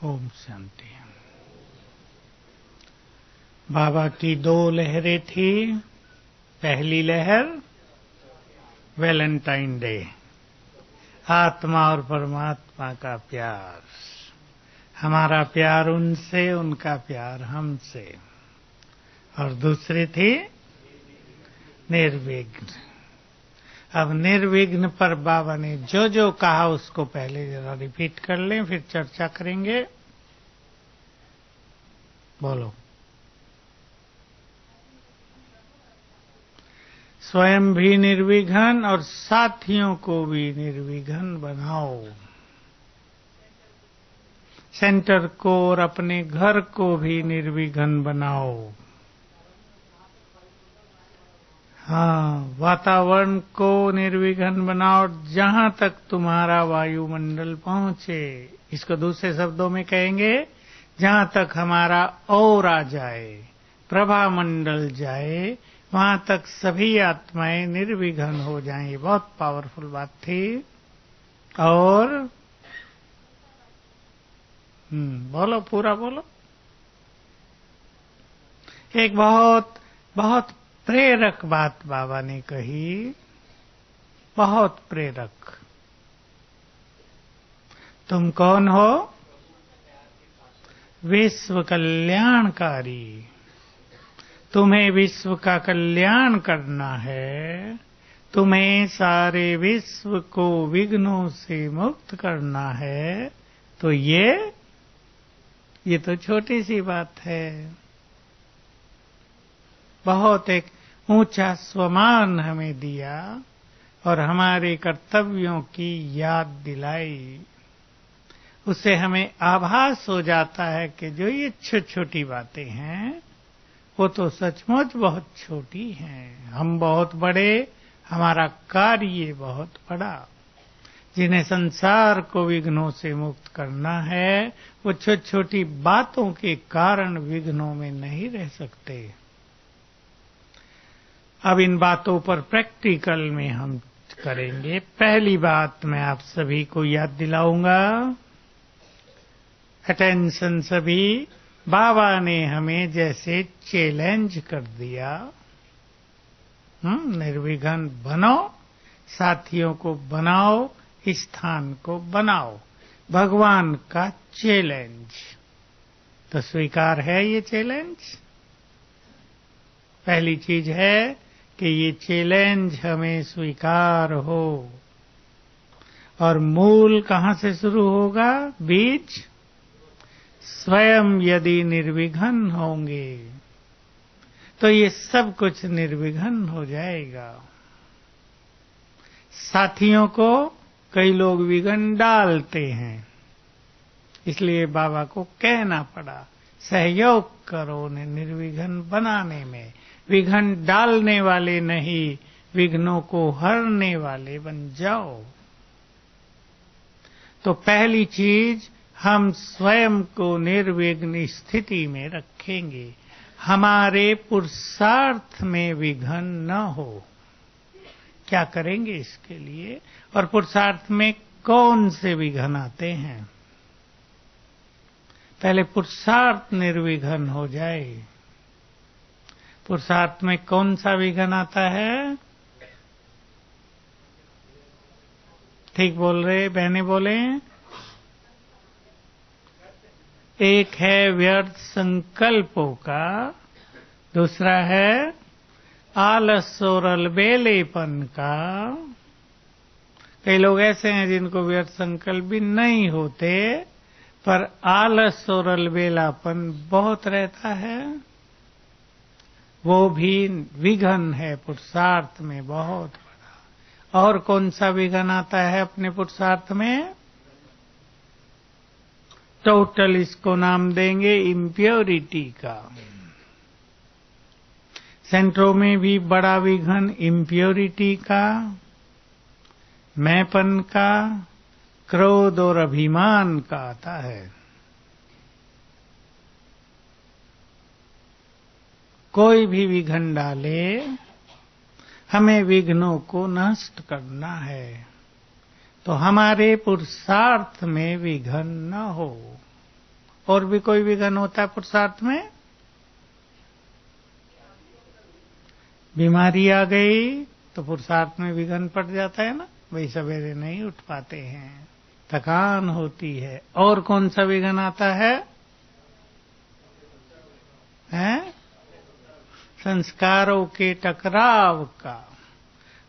ओम शांति। बाबा की दो लहरें थी। पहली लहर वैलेंटाइन डे, आत्मा और परमात्मा का प्यार, हमारा प्यार उनसे, उनका प्यार हमसे। और दूसरी थी निर्विघ्न। अब निर्विघ्न पर बाबा ने जो जो कहा उसको पहले जरा रिपीट कर लें, फिर चर्चा करेंगे। बोलो। स्वयं भी निर्विघ्न और साथियों को भी निर्विघ्न बनाओ। सेंटर को और अपने घर को भी निर्विघ्न बनाओ। हाँ, वातावरण को निर्विघ्न बनाओ, जहां तक तुम्हारा वायुमंडल पहुंचे। इसको दूसरे शब्दों में कहेंगे, जहां तक हमारा ऑरा जाए, प्रभा मंडल जाए, वहां तक सभी आत्माएं निर्विघ्न हो जाएं। ये बहुत पावरफुल बात थी। और बोलो, पूरा बोलो। एक बहुत बहुत प्रेरक बात बाबा ने कही, बहुत प्रेरक। तुम कौन हो? विश्व कल्याणकारी। तुम्हें विश्व का कल्याण करना है। तुम्हें सारे विश्व को विघ्नों से मुक्त करना है। तो ये तो छोटी सी बात है। बहुत एक ऊंचा स्वमान हमें दिया और हमारे कर्तव्यों की याद दिलाई। उससे हमें आभास हो जाता है कि जो ये छोटी बातें हैं वो तो सचमुच बहुत छोटी हैं। हम बहुत बड़े, हमारा कार्य बहुत बड़ा। जिन्हें संसार को विघ्नों से मुक्त करना है, वो छोटी बातों के कारण विघ्नों में नहीं रह सकते। अब इन बातों पर प्रैक्टिकल में हम करेंगे। पहली बात मैं आप सभी को याद दिलाऊंगा। अटेंशन सभी। बाबा ने हमें जैसे चैलेंज कर दिया, निर्विघ्न बनो, साथियों को बनाओ, स्थान को बनाओ। भगवान का चैलेंज तो स्वीकार है। ये चैलेंज पहली चीज है कि ये चैलेंज हमें स्वीकार हो। और मूल कहां से शुरू होगा? बीज। स्वयं यदि निर्विघ्न होंगे तो ये सब कुछ निर्विघ्न हो जाएगा। साथियों को कई लोग विघ्न डालते हैं, इसलिए बाबा को कहना पड़ा सहयोग करो उन्हें निर्विघ्न बनाने में। विघ्न डालने वाले नहीं, विघ्नों को हरने वाले बन जाओ। तो पहली चीज, हम स्वयं को निर्विघ्न स्थिति में रखेंगे। हमारे पुरुषार्थ में विघ्न न हो। क्या करेंगे इसके लिए? और पुरुषार्थ में कौन से विघ्न आते हैं? पहले पुरुषार्थ निर्विघ्न हो जाए। पुरुषार्थ में कौन सा विघ्न आता है? ठीक बोल रहे बहनें, बोले। एक है व्यर्थ संकल्पों का, दूसरा है आलस और अलबेलेपन का। कई लोग ऐसे हैं जिनको व्यर्थ संकल्प भी नहीं होते, पर आलस और अलबेलापन बहुत रहता है। वो भी विघ्न है पुरुषार्थ में बहुत बड़ा। और कौन सा विघ्न आता है अपने पुरुषार्थ में? टोटल इसको नाम देंगे इम्प्योरिटी का। सेंटरों में भी बड़ा विघ्न इम्प्योरिटी का, मैंपन का, क्रोध और अभिमान का आता है। कोई भी विघ्न डाले, हमें विघ्नों को नष्ट करना है। तो हमारे पुरुषार्थ में विघ्न न हो। और भी कोई विघ्न होता है पुरुषार्थ में? बीमारी आ गई तो पुरुषार्थ में विघ्न पड़ जाता है ना, वही सवेरे नहीं उठ पाते हैं, थकान होती है। और कौन सा विघ्न आता है? हैं? संस्कारों के टकराव का।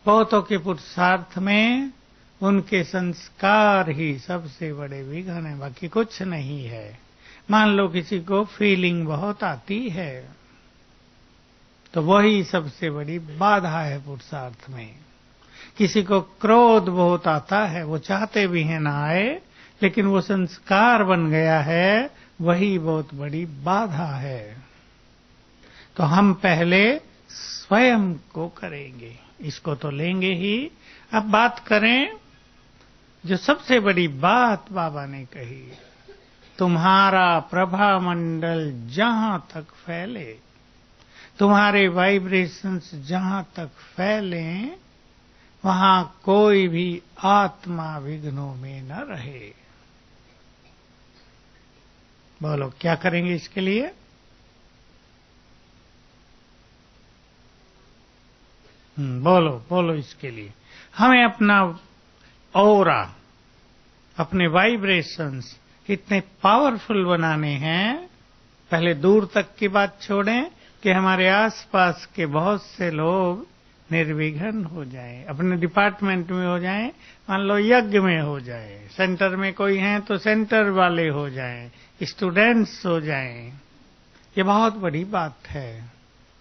बहुतों के पुरुषार्थ में उनके संस्कार ही सबसे बड़े विघ्न है, बाकी कुछ नहीं है। मान लो किसी को फीलिंग बहुत आती है तो वही सबसे बड़ी बाधा है पुरुषार्थ में। किसी को क्रोध बहुत आता है, वो चाहते भी हैं ना आए, लेकिन वो संस्कार बन गया है, वही बहुत बड़ी बाधा है। तो हम पहले स्वयं को करेंगे, इसको तो लेंगे ही। अब बात करें जो सबसे बड़ी बात बाबा ने कही, तुम्हारा प्रभा मंडल जहां तक फैले, तुम्हारे वाइब्रेशंस जहां तक फैले, वहां कोई भी आत्मा विघ्नों में न रहे। बोलो क्या करेंगे इसके लिए? बोलो बोलो इसके लिए हमें अपना ऑरा, अपने वाइब्रेशंस इतने पावरफुल बनाने हैं। पहले दूर तक की बात छोड़ें कि हमारे आसपास के बहुत से लोग निर्विघ्न हो जाएं, अपने डिपार्टमेंट में हो जाएं, मान लो यज्ञ में हो जाए, सेंटर में कोई हैं तो सेंटर वाले हो जाएं, स्टूडेंट्स हो जाएं। ये बहुत बड़ी बात है।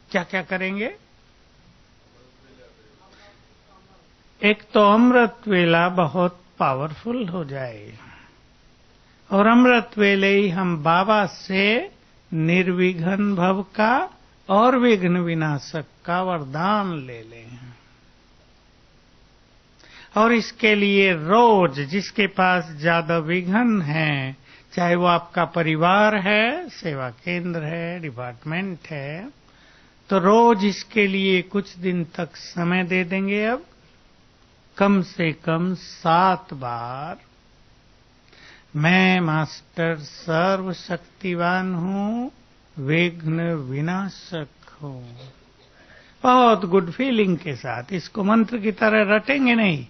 क्या क्या करेंगे? एक तो अमृत वेला बहुत पावरफुल हो जाए, और अमृत वेले ही हम बाबा से निर्विघ्न भव का और विघ्न विनाशक का वरदान ले लें। और इसके लिए रोज जिसके पास ज्यादा विघ्न है, चाहे वो आपका परिवार है, सेवा केंद्र है, डिपार्टमेंट है, तो रोज इसके लिए कुछ दिन तक समय दे देंगे। अब कम से कम 7 बार मैं मास्टर सर्वशक्तिवान हूं, विघ्न विनाशक हूं, बहुत गुड फीलिंग के साथ। इसको मंत्र की तरह रटेंगे नहीं,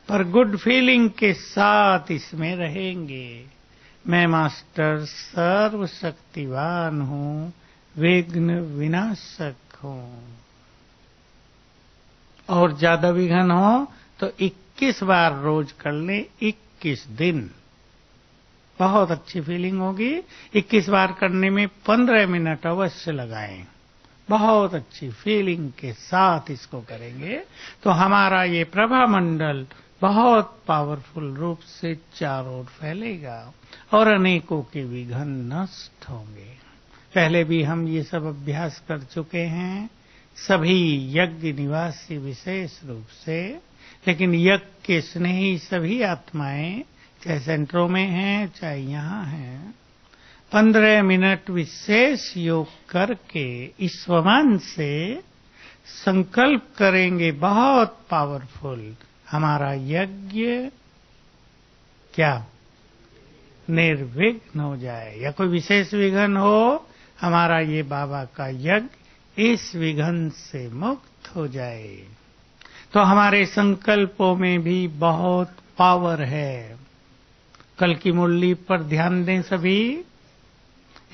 पर गुड फीलिंग के साथ इसमें रहेंगे। मैं मास्टर सर्वशक्तिवान हूं, विघ्न विनाशक हूं। और ज्यादा विघ्न हो तो 21 बार रोज कर लें, 21 दिन। बहुत अच्छी फीलिंग होगी। 21 बार करने में 15 मिनट अवश्य लगाएं। बहुत अच्छी फीलिंग के साथ इसको करेंगे तो हमारा ये प्रभा मंडल बहुत पावरफुल रूप से चारों ओर फैलेगा और अनेकों के विघ्न नष्ट होंगे। पहले भी हम ये सब अभ्यास कर चुके हैं, सभी यज्ञ निवासी विशेष रूप से, लेकिन यज्ञ के स्नेही सभी आत्माएं चाहे सेंटरों में हैं चाहे यहाँ हैं, 15 मिनट विशेष योग करके इस स्वमान से संकल्प करेंगे बहुत पावरफुल, हमारा यज्ञ क्या निर्विघ्न हो जाए, या कोई विशेष विघ्न हो, हमारा ये बाबा का यज्ञ इस विघ्न से मुक्त हो जाए। तो हमारे संकल्पों में भी बहुत पावर है। कल की मुरली पर ध्यान दें सभी।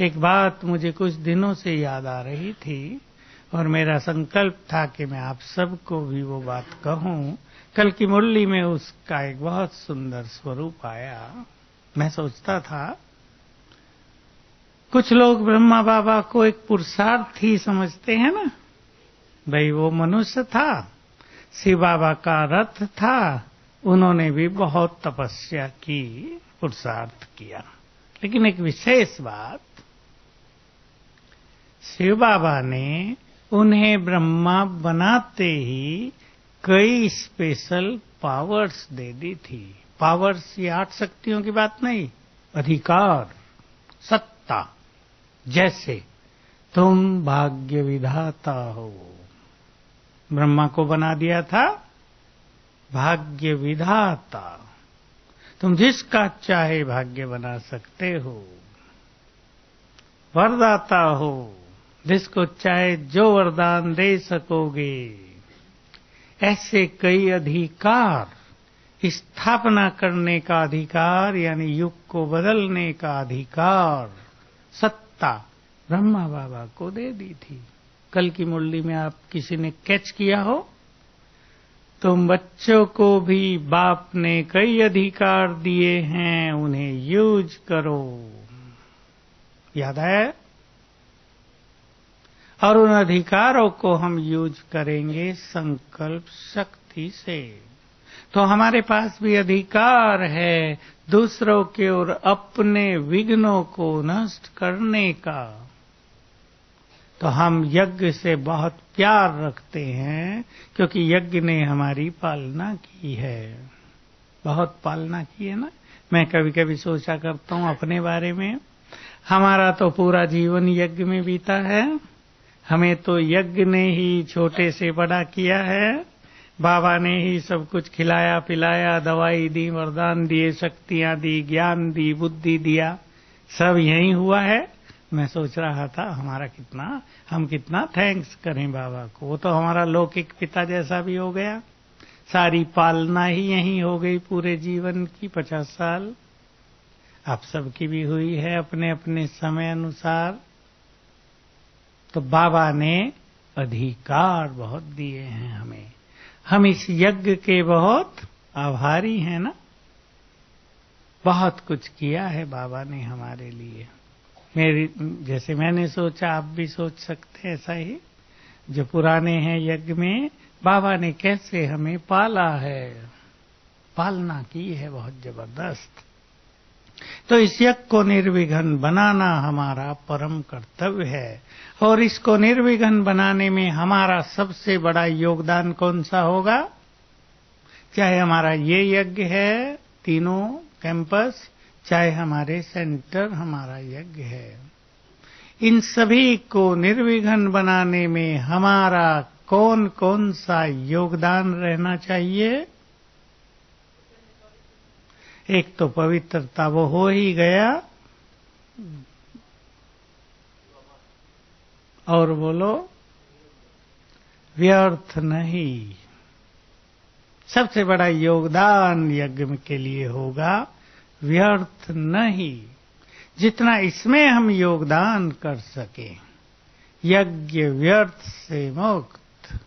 एक बात मुझे कुछ दिनों से याद आ रही थी और मेरा संकल्प था कि मैं आप सबको भी वो बात कहूं। कल की मुरली में उसका एक बहुत सुंदर स्वरूप आया। मैं सोचता था कुछ लोग ब्रह्मा बाबा को एक पुरुषार्थ ही समझते हैं ना, भाई वो मनुष्य था, शिव बाबा का रथ था, उन्होंने भी बहुत तपस्या की, पुरुषार्थ किया। लेकिन एक विशेष बात, शिव बाबा ने उन्हें ब्रह्मा बनाते ही कई स्पेशल पावर्स दे दी थी। पावर्स ये 8 शक्तियों की बात नहीं, अधिकार, सत्ता। जैसे तुम भाग्य विधाता हो, ब्रह्मा को बना दिया था भाग्य विधाता। तुम जिसका चाहे भाग्य बना सकते हो। वरदाता हो, जिसको चाहे जो वरदान दे सकोगे। ऐसे कई अधिकार, स्थापना करने का अधिकार यानी युग को बदलने का अधिकार, सत्ता ब्रह्मा बाबा को दे दी थी। कल की मुरली में आप किसी ने कैच किया हो, तुम बच्चों को भी बाप ने कई अधिकार दिए हैं, उन्हें यूज करो। याद है? और उन अधिकारों को हम यूज करेंगे संकल्प शक्ति से। तो हमारे पास भी अधिकार है दूसरों के और अपने विघ्नों को नष्ट करने का। तो हम यज्ञ से बहुत प्यार रखते हैं, क्योंकि यज्ञ ने हमारी पालना की है, बहुत पालना की है ना। मैं कभी कभी सोचा करता हूँ अपने बारे में, हमारा तो पूरा जीवन यज्ञ में बीता है। हमें तो यज्ञ ने ही छोटे से बड़ा किया है। बाबा ने ही सब कुछ खिलाया पिलाया, दवाई दी, वरदान दिए, शक्तियां दी, ज्ञान दी, बुद्धि दिया, सब यही हुआ है। मैं सोच रहा था हम कितना थैंक्स करें बाबा को। वो तो हमारा लौकिक पिता जैसा भी हो गया, सारी पालना ही यही हो गई पूरे जीवन की 50 साल। आप सबकी भी हुई है अपने अपने समय अनुसार। तो बाबा ने अधिकार बहुत दिए हैं हमें, हम इस यज्ञ के बहुत आभारी हैं ना। बहुत कुछ किया है बाबा ने हमारे लिए। जैसे मैंने सोचा, आप भी सोच सकते हैं ऐसा ही। जो पुराने हैं यज्ञ में, बाबा ने कैसे हमें पाला है, पालना की है बहुत जबरदस्त। तो इस यज्ञ को निर्विघ्न बनाना हमारा परम कर्तव्य है। और इसको निर्विघ्न बनाने में हमारा सबसे बड़ा योगदान कौन सा होगा? चाहे हमारा ये यज्ञ है तीनों कैंपस, चाहे हमारे सेंटर हमारा यज्ञ है, इन सभी को निर्विघ्न बनाने में हमारा कौन कौन सा योगदान रहना चाहिए? एक तो पवित्रता, वो हो ही गया। और बोलो, व्यर्थ नहीं। सबसे बड़ा योगदान यज्ञ के लिए होगा व्यर्थ नहीं। जितना इसमें हम योगदान कर सके, यज्ञ व्यर्थ से मुक्त।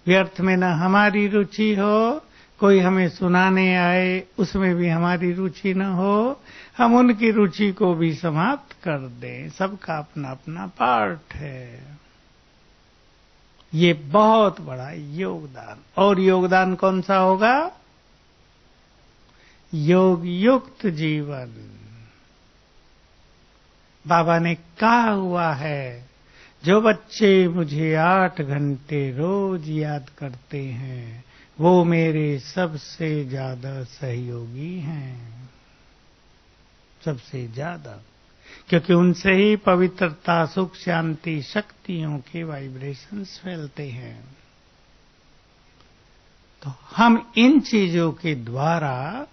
व्यर्थ में न हमारी रुचि हो, कोई हमें सुनाने आए उसमें भी हमारी रुचि न हो, हम उनकी रुचि को भी समाप्त कर दें। सबका अपना अपना पार्ट है। ये बहुत बड़ा योगदान। और योगदान कौन सा होगा? योग युक्त जीवन। बाबा ने कहा हुआ है, जो बच्चे मुझे 8 घंटे रोज याद करते हैं, वो मेरे सबसे ज्यादा सहयोगी हैं। सबसे ज्यादा, क्योंकि उनसे ही पवित्रता, सुख, शांति, शक्तियों के वाइब्रेशंस फैलते हैं। तो हम इन चीजों के द्वारा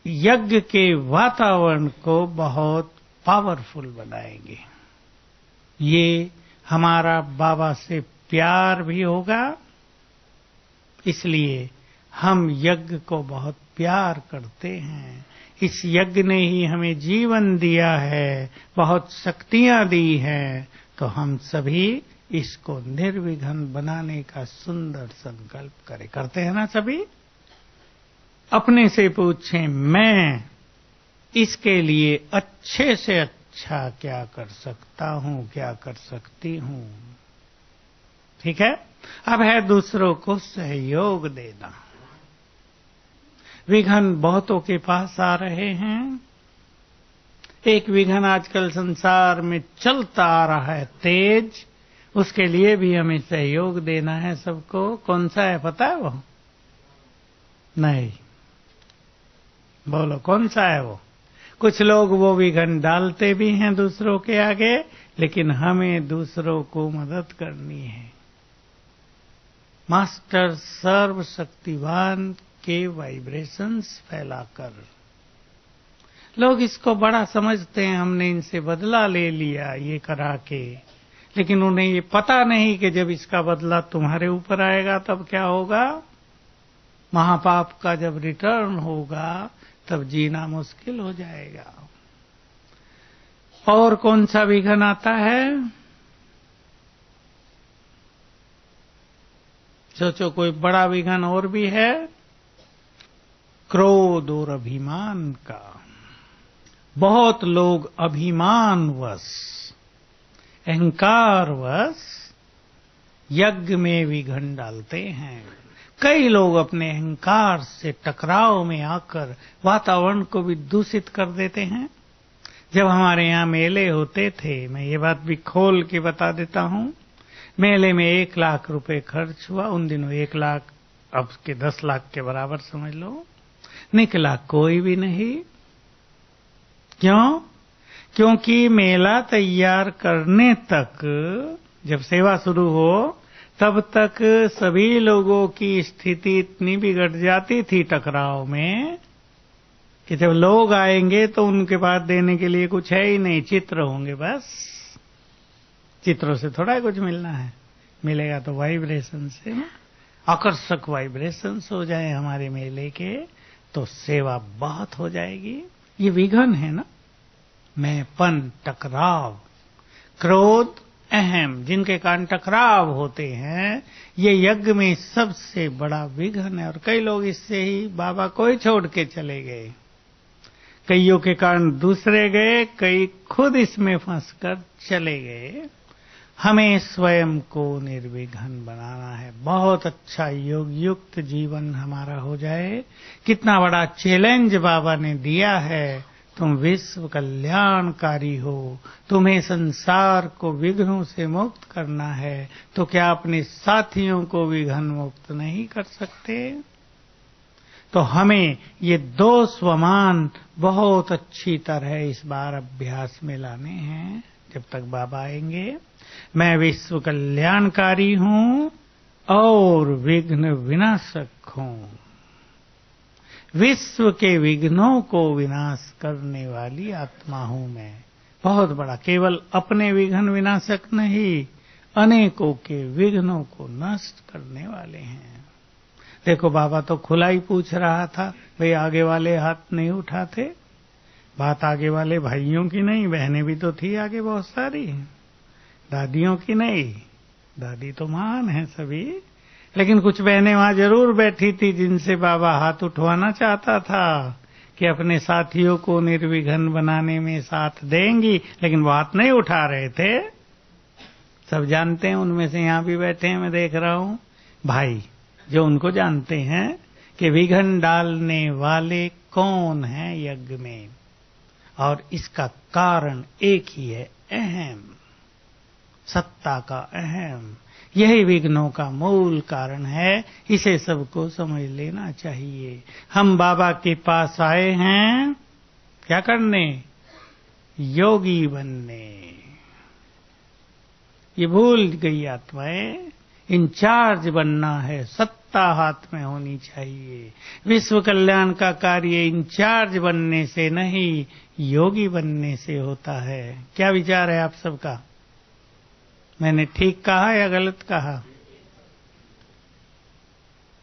यज्ञ के वातावरण को बहुत पावरफुल बनाएंगे। ये हमारा बाबा से प्यार भी होगा, इसलिए हम यज्ञ को बहुत प्यार करते हैं। इस यज्ञ ने ही हमें जीवन दिया है, बहुत शक्तियां दी हैं। तो हम सभी इसको निर्विघ्न बनाने का सुंदर संकल्प करें। करते हैं ना सभी? अपने से पूछें, मैं इसके लिए अच्छे से अच्छा क्या कर सकता हूं, क्या कर सकती हूं? ठीक है। अब है दूसरों को सहयोग देना। विघ्न बहुतों के पास आ रहे हैं। एक विघ्न आजकल संसार में चलता आ रहा है तेज, उसके लिए भी हमें सहयोग देना है सबको। कौन सा है पता है वो? नहीं, बोलो कौन सा है वो? कुछ लोग वो विघ्न डालते भी हैं दूसरों के आगे, लेकिन हमें दूसरों को मदद करनी है। मास्टर सर्वशक्तिवान के वाइब्रेशंस फैलाकर लोग इसको बड़ा समझते हैं, हमने इनसे बदला ले लिया ये करा के, लेकिन उन्हें ये पता नहीं कि जब इसका बदला तुम्हारे ऊपर आएगा तब क्या होगा। महापाप का जब रिटर्न होगा तब जीना मुश्किल हो जाएगा। और कौन सा विघन आता है? सोचो, कोई बड़ा विघन और भी है? क्रोध और अभिमान का। बहुत लोग अभिमानवश, अहंकारवश यज्ञ में विघन डालते हैं। कई लोग अपने अहंकार से टकराव में आकर वातावरण को भी दूषित कर देते हैं। जब हमारे यहाँ मेले होते थे, मैं ये बात भी खोल के बता देता हूँ, मेले में 1 लाख रुपए खर्च हुआ। उन दिनों 1 लाख अब के 10 लाख के बराबर समझ लो। निकला कोई भी नहीं। क्यों? क्योंकि मेला तैयार करने तक, जब सेवा शुरू हो तब तक सभी लोगों की स्थिति इतनी बिगड़ जाती थी टकराव में कि जब लोग आएंगे तो उनके पास देने के लिए कुछ है ही नहीं, चित्र होंगे बस। चित्रों से थोड़ा कुछ मिलना है, मिलेगा तो वाइब्रेशन से ना। आकर्षक वाइब्रेशंस हो जाए हमारे मेले के तो सेवा बहुत हो जाएगी। ये विघन है ना, मैंपन, टकराव, क्रोध, अहम, जिनके कारण टकराव होते हैं, ये यज्ञ में सबसे बड़ा विघन है। और कई लोग इससे ही बाबा को ही छोड़ के चले गए। कईयों के कारण दूसरे गए, कई खुद इसमें फंसकर चले गए। हमें स्वयं को निर्विघ्न बनाना है। बहुत अच्छा योग युक्त जीवन हमारा हो जाए। कितना बड़ा चैलेंज बाबा ने दिया है। तुम विश्व कल्याणकारी हो, तुम्हें संसार को विघ्नों से मुक्त करना है, तो क्या अपने साथियों को विघ्न मुक्त नहीं कर सकते? तो हमें ये 2 स्वमान बहुत अच्छी तरह इस बार अभ्यास में लाने हैं जब तक बाबा आएंगे। मैं विश्व कल्याणकारी हूं और विघ्न विनाशक हूं। विश्व के विघ्नों को विनाश करने वाली आत्मा हूं मैं। बहुत बड़ा, केवल अपने विघ्न विनाशक नहीं, अनेकों के विघ्नों को नष्ट करने वाले हैं। देखो, बाबा तो खुला ही पूछ रहा था, भाई आगे वाले हाथ नहीं उठाते। बात आगे वाले भाइयों की नहीं, बहनें भी तो थी आगे बहुत सारी, दादियों की नहीं। दादी तो महान है सभी, लेकिन कुछ बहनें वहां जरूर बैठी थी जिनसे बाबा हाथ उठवाना चाहता था कि अपने साथियों को निर्विघ्न बनाने में साथ देंगी, लेकिन वो हाथ नहीं उठा रहे थे। सब जानते हैं, उनमें से यहां भी बैठे हैं, मैं देख रहा हूं भाई जो उनको जानते हैं कि विघ्न डालने वाले कौन हैं यज्ञ में। और इसका कारण एक ही है, अहम, सत्ता का अहम। यही विघ्नों का मूल कारण है। इसे सबको समझ लेना चाहिए। हम बाबा के पास आए हैं क्या करने? योगी बनने। ये भूल गई आत्माएं, इंचार्ज बनना है, सत्ता हाथ में होनी चाहिए। विश्व कल्याण का कार्य इंचार्ज बनने से नहीं, योगी बनने से होता है। क्या विचार है आप सबका? मैंने ठीक कहा या गलत कहा?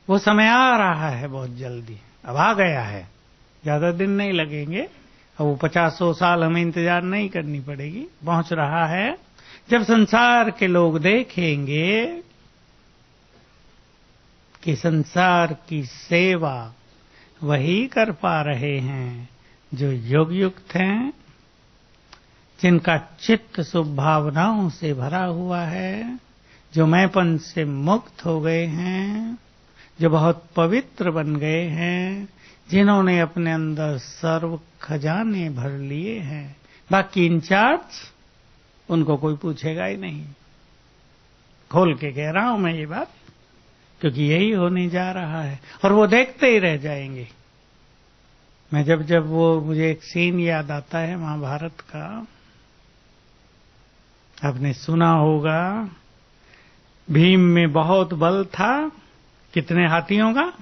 वो समय आ रहा है बहुत जल्दी, अब आ गया है, ज्यादा दिन नहीं लगेंगे। अब वो 50 साल हमें इंतजार नहीं करनी पड़ेगी, पहुंच रहा है जब संसार के लोग देखेंगे कि संसार की सेवा वही कर पा रहे हैं जो योग युक्त हैं, जिनका चित्त शुभ भावनाओं से भरा हुआ है, जो मैंपन से मुक्त हो गए हैं, जो बहुत पवित्र बन गए हैं, जिन्होंने अपने अंदर सर्व खजाने भर लिए हैं। बाकी इंचार्ज उनको कोई पूछेगा ही नहीं। खोल के कह रहा हूं मैं ये बात, क्योंकि यही होने जा रहा है और वो देखते ही रह जाएंगे। मैं जब वो मुझे एक सीन याद आता है महाभारत का, आपने सुना होगा, भीम में बहुत बल था, कितने हाथियों का?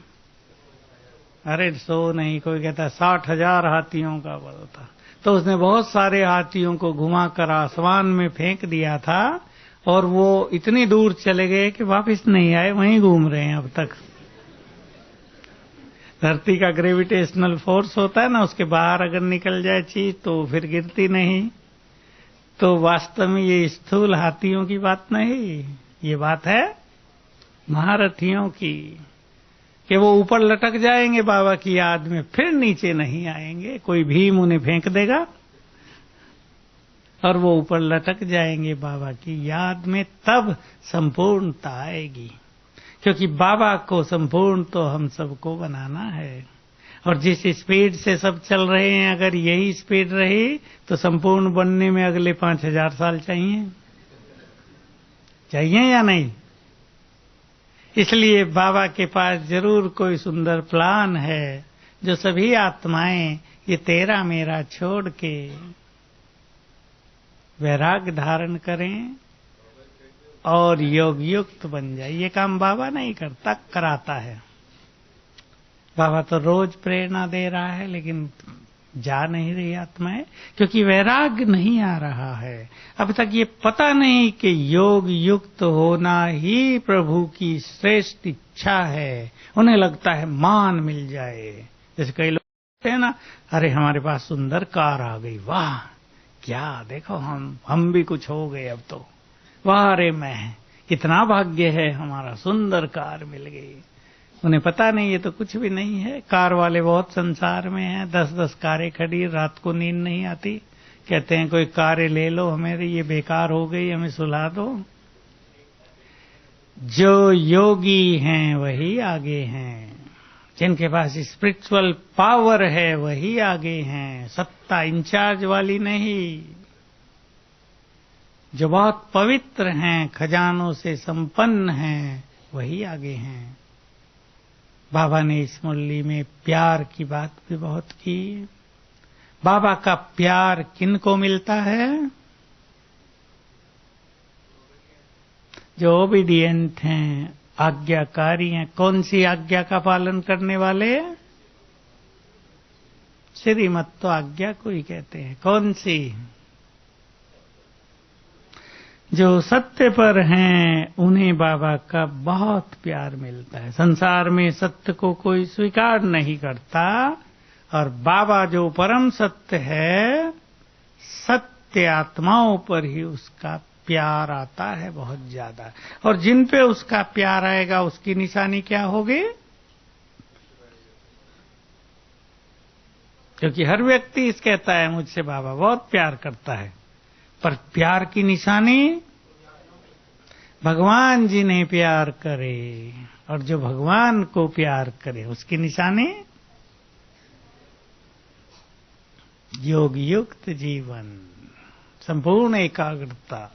अरे 100 नहीं, कोई कहता 60,000 हाथियों का बल था। तो उसने बहुत सारे हाथियों को घुमाकर आसमान में फेंक दिया था और वो इतनी दूर चले गए कि वापस नहीं आए, वहीं घूम रहे हैं अब तक। धरती का ग्रेविटेशनल फोर्स होता है ना, उसके बाहर अगर निकल जाए चीज तो फिर गिरती नहीं। तो वास्तव में ये स्थूल हाथियों की बात नहीं, ये बात है महारथियों की, कि वो ऊपर लटक जाएंगे बाबा की याद में, फिर नीचे नहीं आएंगे। कोई भीम उन्हें फेंक देगा और वो ऊपर लटक जाएंगे बाबा की याद में, तब संपूर्णता आएगी। क्योंकि बाबा को संपूर्ण तो हम सबको बनाना है, और जिस स्पीड से सब चल रहे हैं, अगर यही स्पीड रही तो संपूर्ण बनने में अगले 5,000 साल चाहिए या नहीं? इसलिए बाबा के पास जरूर कोई सुंदर प्लान है, जो सभी आत्माएं ये तेरा मेरा छोड़ के वैराग्य धारण करें और योग युक्त बन जाए। ये काम बाबा नहीं करता, कराता है। बाबा तो रोज प्रेरणा दे रहा है, लेकिन जा नहीं रही आत्माएं, क्योंकि वैराग्य नहीं आ रहा है। अब तक ये पता नहीं कि योग युक्त होना ही प्रभु की श्रेष्ठ इच्छा है। उन्हें लगता है मान मिल जाए। जैसे कई लोग कहते हैं ना, अरे हमारे पास सुंदर कार आ गई, वाह क्या, देखो हम भी कुछ हो गए अब तो, वाह रे मैं, कितना भाग्य है हमारा, सुंदर कार मिल गई। उन्हें पता नहीं ये तो कुछ भी नहीं है। कार वाले बहुत संसार में हैं, 10-10 कारें खड़ी, रात को नींद नहीं आती, कहते हैं कोई कारें ले लो, हमें ये बेकार हो गई, हमें सुला दो। जो योगी हैं वही आगे हैं, जिनके पास स्पिरिचुअल पावर है वही आगे हैं, सत्ता इंचार्ज वाली नहीं। जो बहुत पवित्र हैं, खजानों से संपन्न हैं, वही आगे हैं। बाबा ने इस मुरली में प्यार की बात भी बहुत की। बाबा का प्यार किनको मिलता है? जो ओबीडिएंट हैं, आज्ञाकारी हैं। कौन सी आज्ञा का पालन करने वाले? श्रीमत तो आज्ञा को ही कहते हैं। कौन सी? जो सत्य पर हैं, उन्हें बाबा का बहुत प्यार मिलता है। संसार में सत्य को कोई स्वीकार नहीं करता, और बाबा जो परम सत्य है, सत्य आत्माओं पर ही उसका प्यार आता है बहुत ज्यादा। और जिन पे उसका प्यार आएगा, उसकी निशानी क्या होगी? क्योंकि हर व्यक्ति इस कहता है मुझसे बाबा बहुत प्यार करता है, पर प्यार की निशानी भगवान जिन्हें प्यार करे, और जो भगवान को प्यार करे, उसकी निशानी योग युक्त जीवन, संपूर्ण एकाग्रता।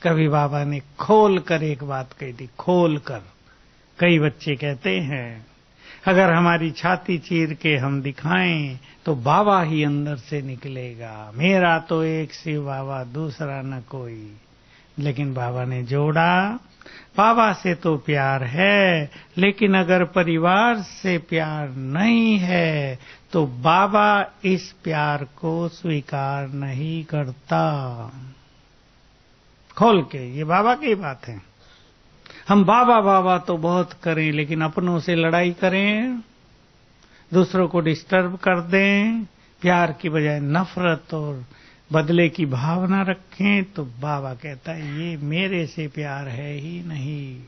कभी बाबा ने खोल कर एक बात कही थी, खोल कर। कई बच्चे कहते हैं अगर हमारी छाती चीर के हम दिखाएं तो बाबा ही अंदर से निकलेगा, मेरा तो एक शिव बाबा, दूसरा न कोई। लेकिन बाबा ने जोड़ा, बाबा से तो प्यार है, लेकिन अगर परिवार से प्यार नहीं है तो बाबा इस प्यार को स्वीकार नहीं करता। खोल के, ये बाबा की बात है। हम बाबा बाबा तो बहुत करें, लेकिन अपनों से लड़ाई करें, दूसरों को डिस्टर्ब कर दें, प्यार की बजाय नफरत और बदले की भावना रखें, तो बाबा कहता है ये मेरे से प्यार है ही नहीं।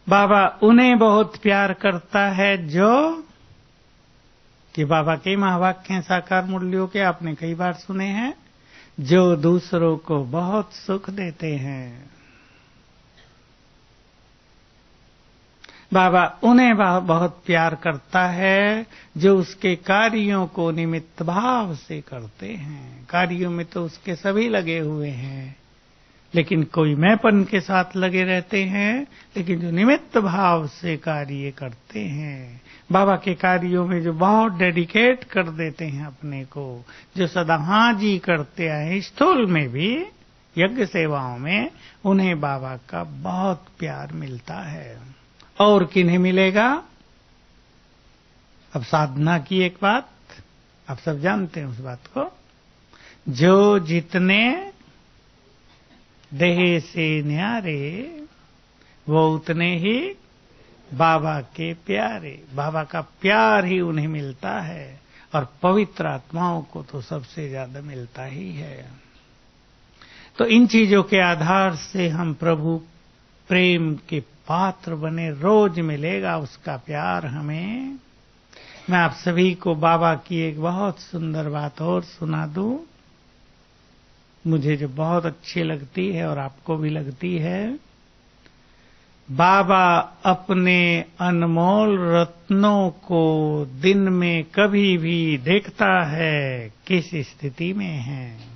बाबा उन्हें बहुत प्यार करता है जो, कि बाबा के महावाक्य हैं साकार मुरलियों के, आपने कई बार सुने हैं, जो दूसरों को बहुत सुख देते हैं। बाबा उन्हें बहुत प्यार करता है जो उसके कार्यों को निमित्त भाव से करते हैं। कार्यों में तो उसके सभी लगे हुए हैं, लेकिन कोई मैंपन के साथ लगे रहते हैं, लेकिन जो निमित्त भाव से कार्य करते हैं, बाबा के कार्यों में जो बहुत डेडिकेट कर देते हैं अपने को, जो सदा हाँ जी करते आए, स्थूल में भी यज्ञ सेवाओं में, उन्हें बाबा का बहुत प्यार मिलता है। और किन्हें मिलेगा? अब साधना की एक बात आप सब जानते हैं उस बात को, जो जितने देह से न्यारे वो उतने ही बाबा के प्यारे। बाबा का प्यार ही उन्हें मिलता है और पवित्र आत्माओं को तो सबसे ज्यादा मिलता ही है। तो इन चीजों के आधार से हम प्रभु प्रेम के पात्र बने, रोज मिलेगा उसका प्यार हमें। मैं आप सभी को बाबा की एक बहुत सुंदर बात और सुना दूं, मुझे जो बहुत अच्छी लगती है और आपको भी लगती है। बाबा अपने अनमोल रत्नों को दिन में कभी भी देखता है किस स्थिति में है।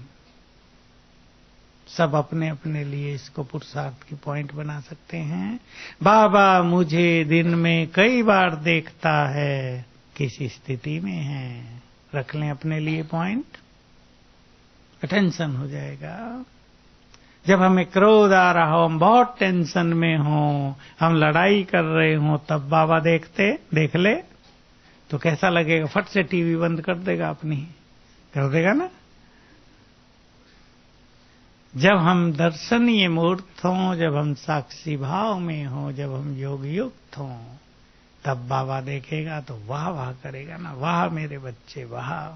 सब अपने अपने लिए इसको पुरुषार्थ की पॉइंट बना सकते हैं। बाबा मुझे दिन में कई बार देखता है किस स्थिति में है। रख लें अपने लिए पॉइंट, टेंशन हो जाएगा। जब हमें क्रोध आ रहा हो, हम बहुत टेंशन में हो, हम लड़ाई कर रहे हो, तब बाबा देख ले तो कैसा लगेगा? फट से टीवी बंद कर देगा, अपनी कर देगा ना। जब हम दर्शनीय मूर्त हों, जब हम साक्षी भाव में हों, जब हम योग युक्त हों, तब बाबा देखेगा तो वाह वाह करेगा ना, वाह मेरे बच्चे वाह।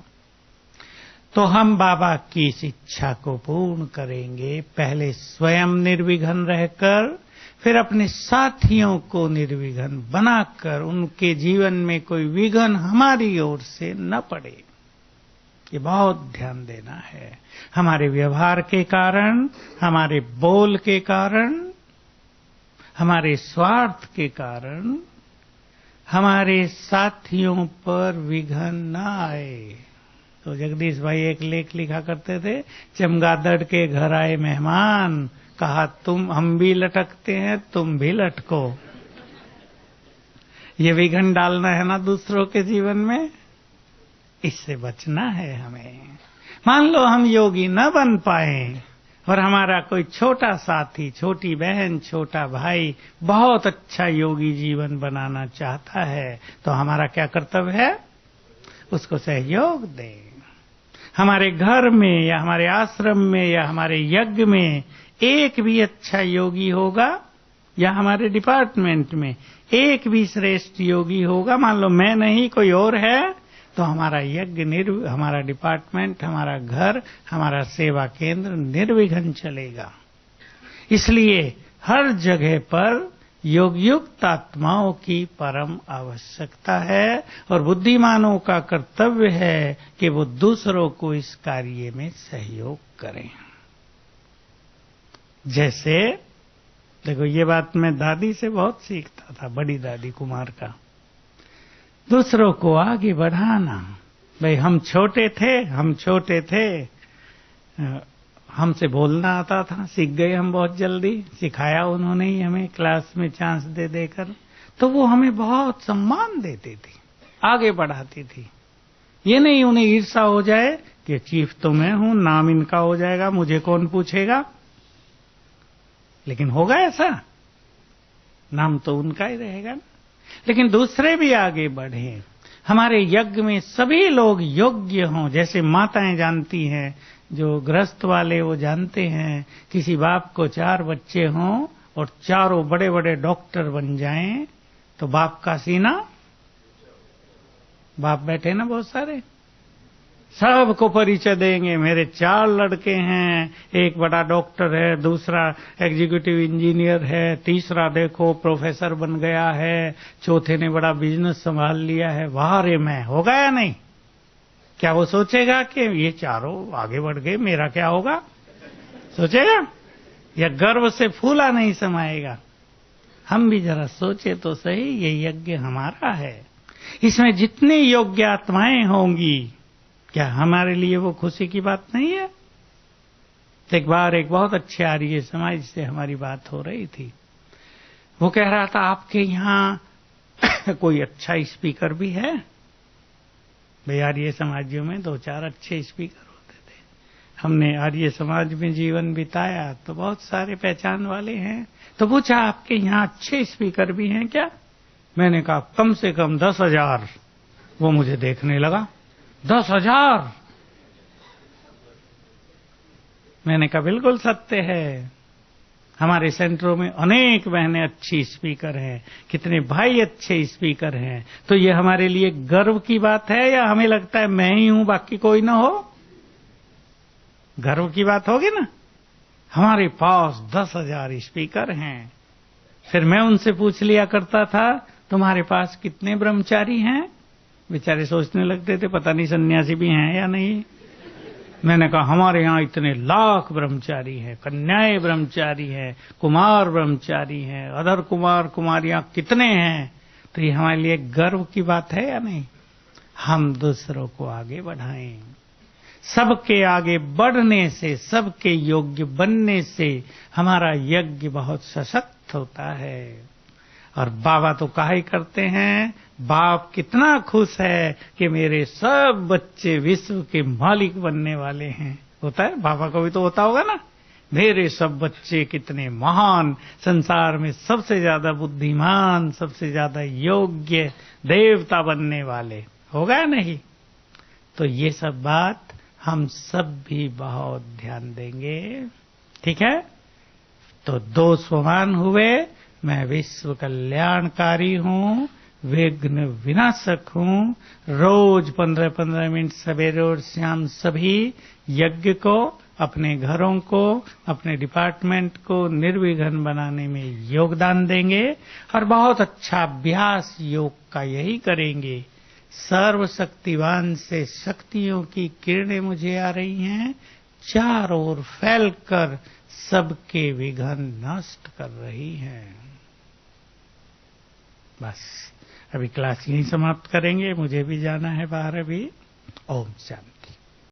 तो हम बाबा की इस इच्छा को पूर्ण करेंगे, पहले स्वयं निर्विघ्न रहकर, फिर अपने साथियों को निर्विघ्न बनाकर, उनके जीवन में कोई विघ्न हमारी ओर से न पड़े। ये बहुत ध्यान देना है। हमारे व्यवहार के कारण, हमारे बोल के कारण, हमारे स्वार्थ के कारण हमारे साथियों पर विघ्न न आए। तो जगदीश भाई एक लेख लिखा करते थे, चमगादड़ के घर आए मेहमान, कहा हम भी लटकते हैं तुम भी लटको। ये विघ्न डालना है ना दूसरों के जीवन में, इससे बचना है हमें। मान लो हम योगी न बन पाए और हमारा कोई छोटा साथी, छोटी बहन, छोटा भाई बहुत अच्छा योगी जीवन बनाना चाहता है, तो हमारा क्या कर्तव्य है? उसको सहयोग दें। हमारे घर में या हमारे आश्रम में या हमारे यज्ञ में एक भी अच्छा योगी होगा, या हमारे डिपार्टमेंट में एक भी श्रेष्ठ योगी होगा, मान लो मैं नहीं कोई और है, तो हमारा यज्ञ हमारा डिपार्टमेंट, हमारा घर, हमारा सेवा केंद्र निर्विघ्न चलेगा। इसलिए हर जगह पर योगयुक्त आत्माओं की परम आवश्यकता है और बुद्धिमानों का कर्तव्य है कि वो दूसरों को इस कार्य में सहयोग करें। जैसे देखो, ये बात मैं दादी से बहुत सीखता था, बड़ी दादी कुमार का, दूसरों को आगे बढ़ाना। भाई हम छोटे थे, हमसे बोलना आता था, सीख गए हम बहुत जल्दी, सिखाया उन्होंने ही हमें क्लास में चांस दे देकर, तो वो हमें बहुत सम्मान देती थी, आगे बढ़ाती थी। ये नहीं उन्हें ईर्ष्या हो जाए कि चीफ तो मैं हूं, नाम इनका हो जाएगा, मुझे कौन पूछेगा। लेकिन होगा ऐसा, नाम तो उनका ही रहेगा ना। लेकिन दूसरे भी आगे बढ़े, हमारे यज्ञ में सभी लोग योग्य हों। जैसे माताएं जानती हैं, जो गृहस्थ वाले वो जानते हैं, किसी बाप को 4 बच्चे हों और चारों बड़े बड़े डॉक्टर बन जाएं, तो बाप का सीना, बाप बैठे ना बहुत सारे, सबको परिचय देंगे, मेरे 4 लड़के हैं, एक बड़ा डॉक्टर है, दूसरा एग्जीक्यूटिव इंजीनियर है, तीसरा देखो प्रोफेसर बन गया है, चौथे ने बड़ा बिजनेस संभाल लिया है। वाह रे, मैं होगा या नहीं? क्या वो सोचेगा कि ये चारों आगे बढ़ गए, मेरा क्या होगा? सोचेगा? या गर्व से फूला नहीं समाएगा? हम भी जरा सोचे तो सही, ये यज्ञ हमारा है, इसमें जितनी योग्य आत्माएं होंगी, क्या हमारे लिए वो खुशी की बात नहीं है? एक बार एक बहुत अच्छे आर्य समाज से हमारी बात हो रही थी, वो कह रहा था आपके यहाँ कोई अच्छा स्पीकर भी है? भाई आर्य समाजियों में 2-4 अच्छे स्पीकर होते थे। हमने आर्य समाज में जीवन बिताया तो बहुत सारे पहचान वाले हैं। तो पूछा आपके यहाँ अच्छे स्पीकर भी हैं क्या? मैंने कहा कम से कम 10,000। वो मुझे देखने लगा, 10,000? मैंने कहा बिल्कुल सत्य है। हमारे सेंटरों में अनेक बहनें अच्छी स्पीकर हैं, कितने भाई अच्छे स्पीकर हैं। तो ये हमारे लिए गर्व की बात है या हमें लगता है मैं ही हूं बाकी कोई ना हो? गर्व की बात होगी ना। हमारे पास 10,000 स्पीकर हैं। फिर मैं उनसे पूछ लिया करता था तुम्हारे पास कितने ब्रह्मचारी हैं? बेचारे सोचने लगते थे पता नहीं सन्यासी भी हैं या नहीं। मैंने कहा हमारे यहाँ इतने लाख ब्रह्मचारी हैं, कन्याएं ब्रह्मचारी हैं, कुमार ब्रह्मचारी हैं, अदर कुमार कुमारियां कितने हैं। तो ये हमारे लिए गर्व की बात है या नहीं? हम दूसरों को आगे बढ़ाएं। सबके आगे बढ़ने से, सबके योग्य बनने से हमारा यज्ञ बहुत सशक्त होता है। और बाबा तो कहा ही करते हैं, बाप कितना खुश है कि मेरे सब बच्चे विश्व के मालिक बनने वाले हैं। होता है, बाबा को भी तो होता होगा ना। मेरे सब बच्चे कितने महान, संसार में सबसे ज्यादा बुद्धिमान, सबसे ज्यादा योग्य देवता बनने वाले। होगा या नहीं? तो ये सब बात हम सब भी बहुत ध्यान देंगे। ठीक है? तो 2 सोपान हुए। मैं विश्व कल्याणकारी हूँ, विघ्न विनाशक हूँ। रोज 15-15 मिनट सवेरे और शाम सभी यज्ञ को, अपने घरों को, अपने डिपार्टमेंट को निर्विघ्न बनाने में योगदान देंगे। और बहुत अच्छा अभ्यास योग का यही करेंगे। सर्वशक्तिवान से शक्तियों की किरणें मुझे आ रही हैं, चारों ओर फैलकर सबके विघ्न नष्ट कर रही हैं। बस अभी क्लास यहीं समाप्त करेंगे, मुझे भी जाना है बाहर अभी। ओम शांति।